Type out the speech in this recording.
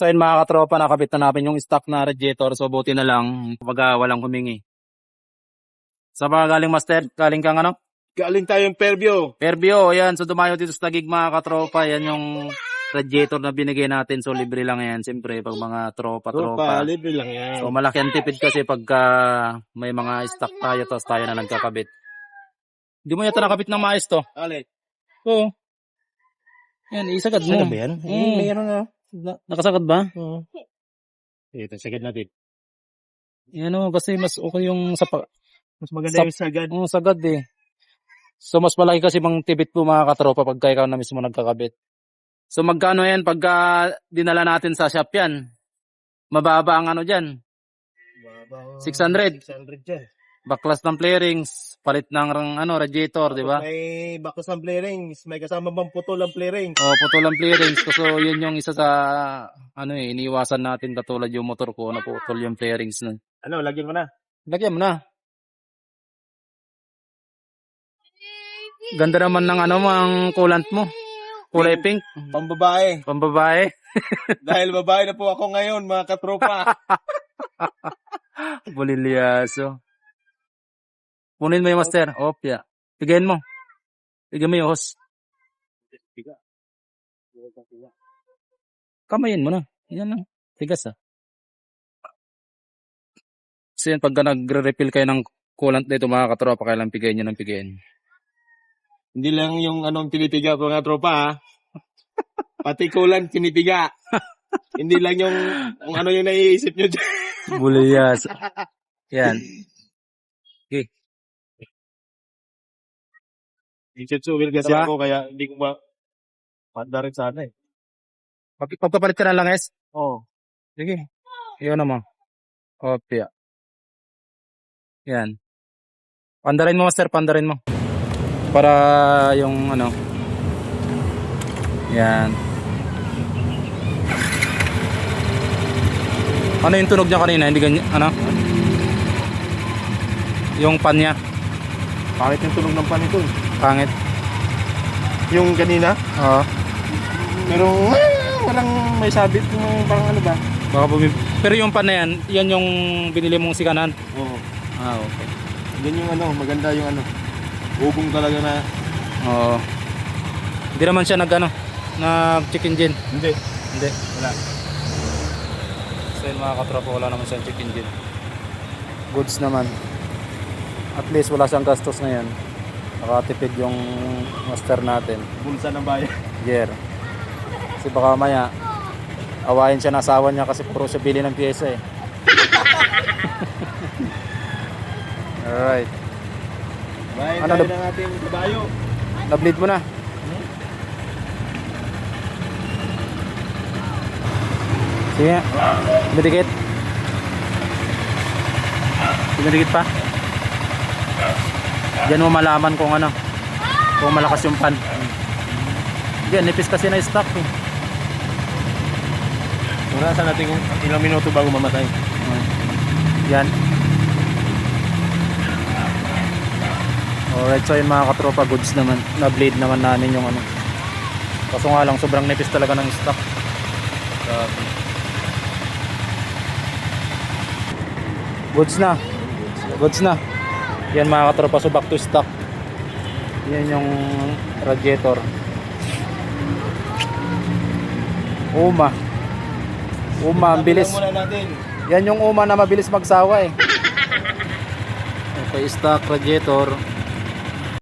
So yun mga katropa, nakabit na namin yung stock na radiator. So buti na lang, kapag walang humingi. Sa mga galing master, galing kang ano? Galing tayong Fairview. Fairview, yan. So dumayo dito sa Taguig mga katropa. Yan yung radiator na binigay natin. So libre lang yan. Siyempre, pag mga tropa. Libre lang yan. So malaki ang tipid kasi pagka may mga stock tayo, tapos tayo na nagkakabit. Hindi mo yata nakabit ng maayos to. Ale. Oo. Yan, isagad mo. Ano ba yan? Mayroon na. Nakasagad ba? Oo. Ito, sagad natin. Yan o, kasi mas okay yung Mas maganda yung sagad. Oo, sagad eh. So mas malaki kasi bang tibit po mga katropa pagka ikaw na mismo nagkakabit. So magkano yan pagka dinala natin sa shop yan? Mababa ang ano dyan? 600. 600 dyan. Baklas ng flarings, palit ng radiator, di ba? May bakos ng flarings. May kasama bang putol ang flarings? Oh, putol ang flarings. So yun yung isa sa iniwasan natin katulad yung motor ko na putol yung flarings nun. Ano, lagyan mo na. Lagyan mo na. Ganda naman ng ang coolant mo. Kulay pink. Pambabae. Pambabae. Dahil babae na po ako ngayon, mga katropa. Bulilyaso. Punin mo yung master. Opya. Pigayin mo. Pigayin mo yung hose. Kamayin mo na. Yan lang. Tigas ah. So yan, pagka nagre-refill kayo ng coolant dito mga katropa, kailang pigayin nyo ng pigayin. Hindi lang yung anong tinipiga po mga tropa, ha? Pati kulan tinipiga. Hindi lang yung kung ano yung naiisip nyo dyan. Buliyas. Yan. Okay. Isetsuwil kasi Diba? ako, kaya hindi ko panda rin sana eh. Pagpapalit ka na lang, es. Oo. Sige. Iyon naman. Opya. Yan. Pandarin mo, master. Pandarin mo. Para yung yan. Ano yung tunog niya kanina? Hindi ganyan, yung pan niya. Pangit yung tunog ng pan ito. Pangit. Yung kanina, Oo. pero walang may sabit yung parang ano ba? Baka pero yung pan na yan, yan yung binili mong sikanan. Oo. Ah, okay. Yan yung maganda yung ubong talaga na. Oo. Hindi naman siya nag check engine. Hindi. Hindi. Wala. So yun mga katropa, wala naman siyang check engine. Goods naman. At least wala siyang gastos ngayon. Nakatipid yung master natin. Bulsa ng bayan. Gear. Kasi baka maya awayin siya ng asawa niya kasi puro siya bili ng pyesa eh. Alright. Bayan Ano tayo ng ating kabayo. Na-bleed mo na. Sige nga. Dumidikit. Dumidikit pa. Diyan mo malaman kung kung malakas yung pan. Diyan, nipis kasi na stock eh. Murasan natin kung ilang minuto bago mamatay. Yan. Alright, so yun mga katropa, goods naman. Na-bleed naman namin yung Kaso nga lang, sobrang nipis talaga ng stock. Goods na. Goods na. Yan mga katropa, so back to stock. Yan yung radiator. Uma, ang bilis. Muna natin. Yan yung uma na mabilis magsawa eh. Okay, stock radiator.